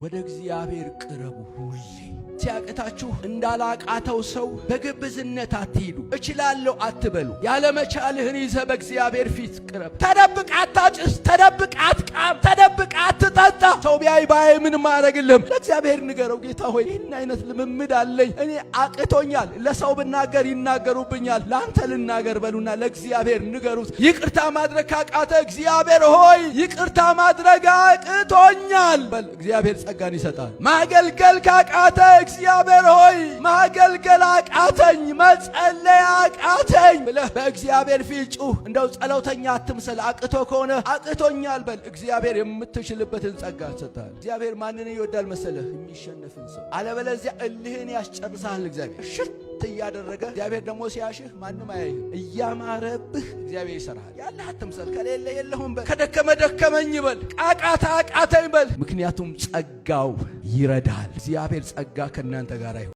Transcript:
ወደ እግዚአብሔር ቅረቡ ሁሌ። ሲያቅታችሁ እንዳላቃተው ሰው በግብዝነት አትሂዱ። እችላለሁ አትበሉ። ያለመቻልህን ይዘህ በእግዚአብሔር ፊት ቅረብ። ተደብቅ አታጭስ፣ ተደብቅ አትቃም፣ ተደብቅ አትጠጣ። ሰው ቢያይ ባይ ምን ማረግልህም? ለእግዚአብሔር ንገረው። ጌታ ሆይ ይህን አይነት ልምምድ አለኝ፣ እኔ አቅቶኛል። ለሰው ብናገር ይናገሩብኛል፣ ለአንተ ልናገር በሉና ለእግዚአብሔር ንገሩት። ይቅርታ ማድረግ ካቃተ እግዚአብሔር ሆይ ይቅርታ ማድረግ አቅቶኛል በል። እግዚአብሔር ጸጋን ይሰጣል። ማገልገል ካቃተ እግዚአብሔር ሆይ ማገልገል አቃተኝ፣ መጸለይ አቃተኝ ብለህ በእግዚአብሔር ፊት ጩህ። እንደው ጸሎተኛ አትምሰል። አቅቶ ከሆነ አቅቶኛል በል። እግዚአብሔር የምትችልበትን ጸጋ ይሰጣል። እግዚአብሔር ማንን ይወዳል መሰለህ? የሚሸነፍን ሰው። አለበለዚያ እልህን ያስጨርሳል። እግዚአብሔር ሽት እያደረገ እግዚአብሔር ደግሞ ሲያሽህ ማንም አያይህም። እያማረብህ እግዚአብሔር ይሰራል። ያለህ አትምሰል። ከሌለ የለሁም በል። ከደከመ ደከመኝ በል። ቃቃታ አቃተኝ በል። ምክንያቱም ጸጋው ይረዳል። እግዚአብሔር ጸጋ ከእናንተ ጋር ይሁን።